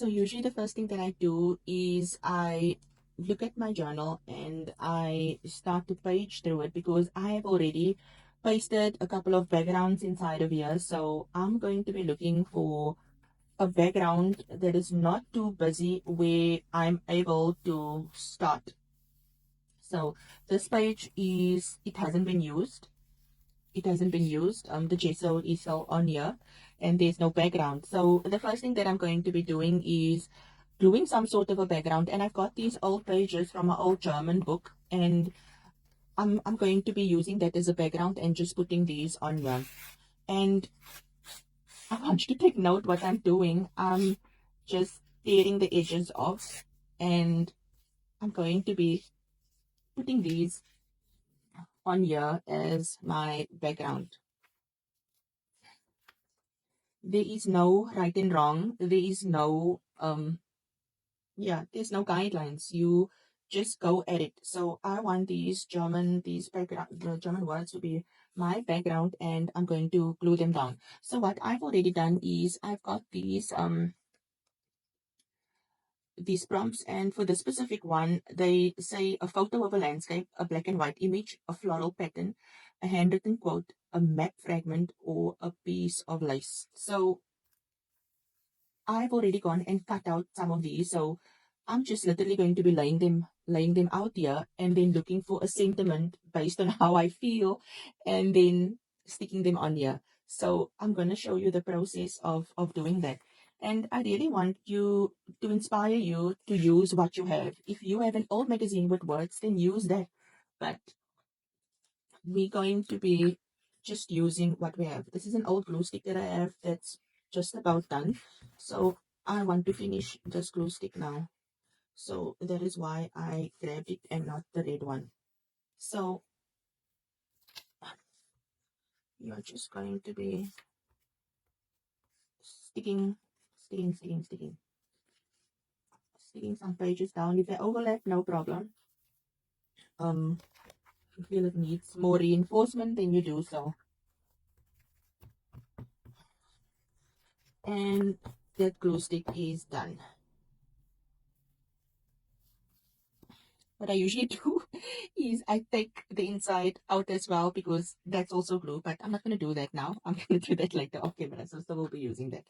So usually the first thing that I do is I look at my journal and I start to page through it because I have already pasted a couple of backgrounds inside of here. So I'm going to be looking for a background that is not too busy where I'm able to start. So this page is, it hasn't been used. It hasn't been used. The gesso is still on here and there's no background. So the first thing that I'm going to be doing is gluing some sort of a background. And I've got these old pages from an old German book, and I'm going to be using that as a background and just putting these on here. And I want you to take note what I'm doing. I'm just tearing the edges off, and I'm going to be putting these on here as my background. There is no right and wrong. There is no there's no guidelines. You just go at it. So I want these background, the German words to be my background, and I'm going to glue them down. So what I've already done is I've got these prompts, and for the specific one, they say a photo of a landscape, a black and white image, a floral pattern, a handwritten quote, a map fragment, or a piece of lace. So I've already gone and cut out some of these, so I'm just literally going to be laying them out here and then looking for a sentiment based on how I feel and then sticking them on here. So I'm going to show you the process of doing that. And I really want you to inspire you to use what you have. If you have an old magazine with words, then use that. But we're going to be just using what we have. This is an old glue stick that I have that's just about done. So I want to finish this glue stick now. So that is why I grabbed it and not the red one. So you're just going to be sticking, sticking some pages down. If they overlap, no problem. If you feel it needs more reinforcement, then you do so. And that glue stick is done. What I usually do is I take the inside out as well because that's also glue, but I'm not going to do that now. I'm going to do that later off camera, so still will be using that.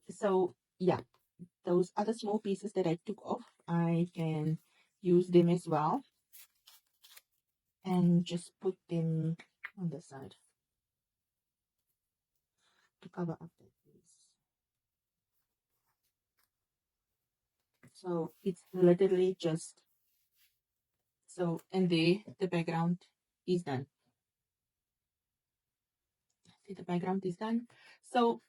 So yeah, those other small pieces that I took off, I can use them as well and just put them on the side to cover up that piece. So it's literally just so, and there the background is done. See, the background is done. So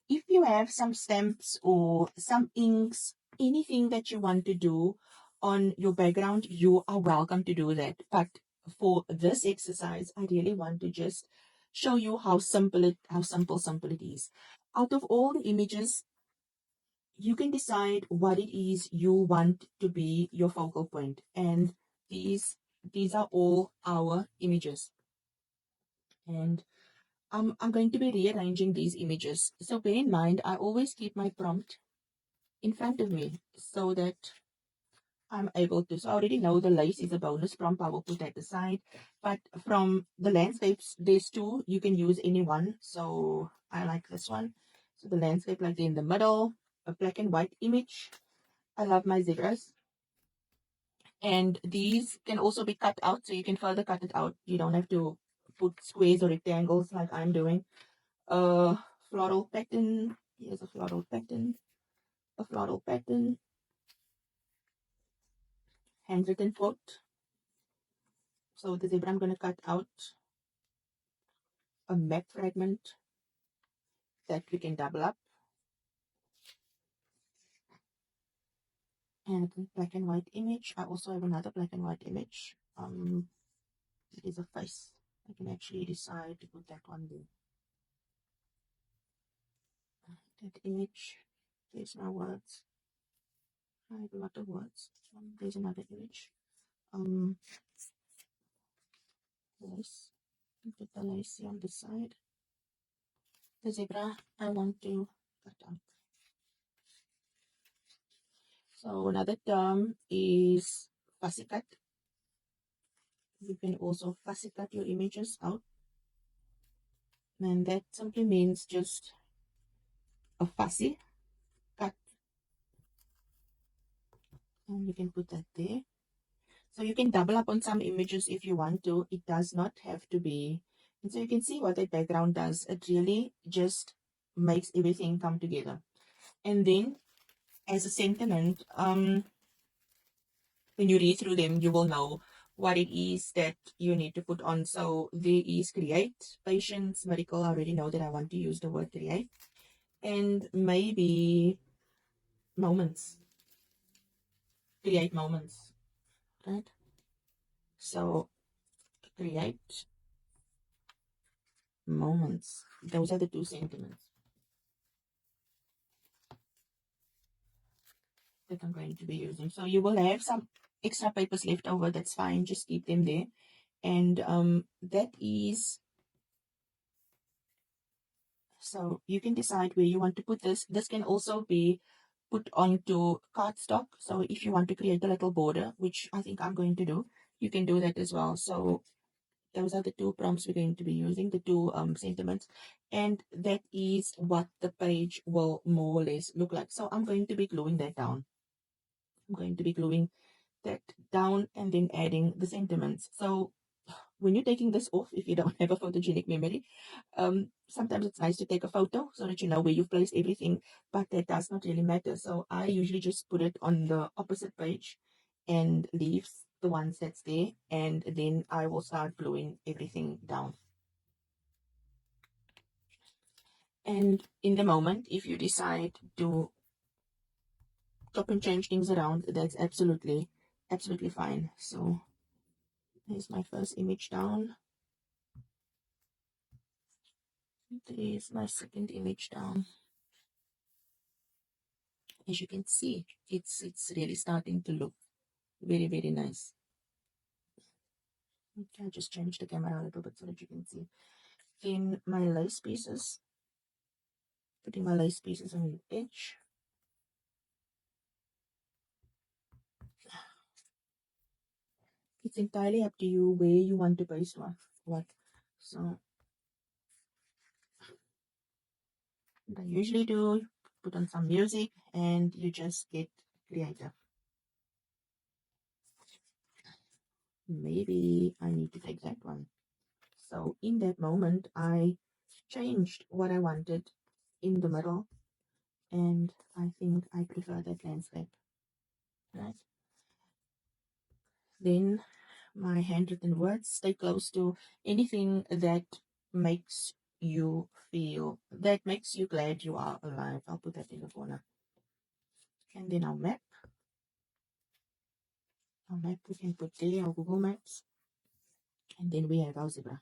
if you have some stamps or some inks, anything that you want to do on your background, you are welcome to do that. But for this exercise, I really want to just show you how simple it is. Out of all the images, you can decide what it is you want to be your focal point. And these are all our images. And I'm going to be rearranging these images. So bear in mind, I always keep my prompt in front of me so that I'm able to. So I already know the lace is a bonus prompt. I will put that aside. But from the landscapes, there's two. You can use any one. So I like this one. So the landscape like in the middle, a black and white image. I love my zebras. And these can also be cut out. So you can further cut it out. You don't have to put squares or rectangles like I'm doing. Floral pattern. Here's a floral pattern. A floral pattern. Handwritten quote. So the zebra, I'm going to cut out a map fragment that we can double up. And black and white image. I also have another black and white image. It is a face. I can actually decide to put that one there. That image. There's my words. I have a lot of words. There's another image. Lace. Put the lace on the side. The zebra I want to cut out. So another term is fussy cut. You can also fussy cut your images out, and that simply means just a fussy cut, and you can put that there. So you can double up on some images if you want to. It does not have to be. And so you can see what the background does. It really just makes everything come together. And then as a sentiment, when you read through them, you will know what it is that you need to put on. So there is create, patience, miracle. I already know that I want to use the word create. And maybe moments, create moments, right? So create moments. Those are the two sentiments that I'm going to be using. So you will have some extra papers left over. That's fine. Just keep them there. And that is, so you can decide where you want to put this. This can also be put onto cardstock. So if you want to create a little border, which I think I'm going to do, you can do that as well. So those are the two prompts we're going to be using, the two sentiments, and that is what the page will more or less look like. So I'm going to be gluing that down. I'm going to be gluing that down and then adding the sentiments. So when you're taking this off, if you don't have a photogenic memory, sometimes it's nice to take a photo so that you know where you've placed everything, but that does not really matter. So I usually just put it on the opposite page and leave the ones that's there, and then I will start gluing everything down. And in the moment, if you decide to chop and change things around, that's absolutely fine. So here's my first image down. There's my second image down. As you can see, it's really starting to look very, very nice. Okay, I'll just change the camera a little bit so that you can see. In my lace pieces, putting my lace pieces on the edge. It's entirely up to you where you want to paste what. So what I usually do, put on some music and you just get creative. Maybe I need to take that one. So in that moment, I changed what I wanted in the middle, and I think I prefer that landscape, right? Then my handwritten words, stay close to anything that makes you feel, that makes you glad you are alive. I'll put that in the corner. And then our map. Our map we can put there, our Google Maps. And then we have our zebra.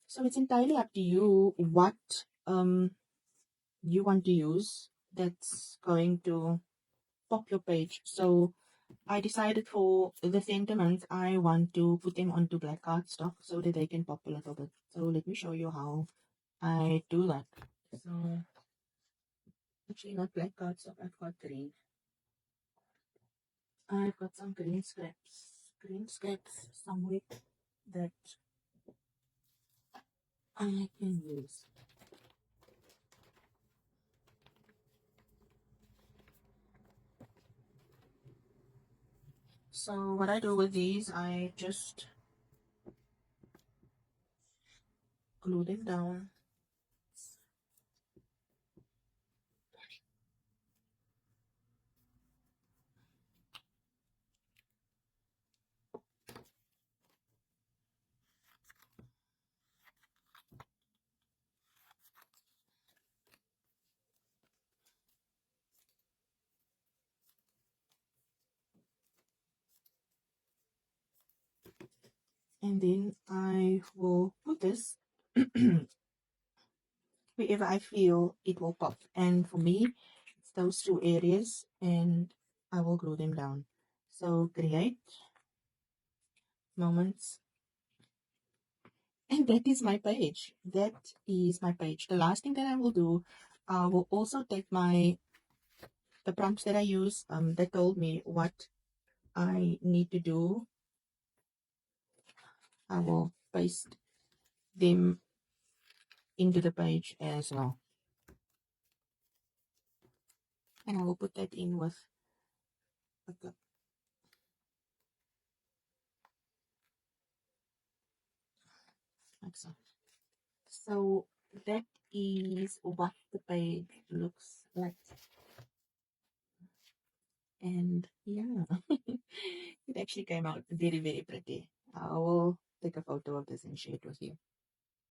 So it's entirely up to you what you want to use that's going to pop your page. So I decided for the sentiments, I want to put them onto black cardstock so that they can pop a little bit. So let me show you how I do that. So actually not black cardstock, I've got green. I've got some green scraps somewhere that I can use. So what I do with these, I just glue them down. And then I will put this wherever I feel it will pop. And for me, it's those two areas, and I will glue them down. So create moments. And that is my page. That is my page. The last thing that I will do, I will also take my the prompts that I use, that told me what I need to do. I will paste them into the page as well. And I will put that in with a cup. Like so. So that is what the page looks like. And yeah, it actually came out very, very pretty. I will take a photo of this and share it with you.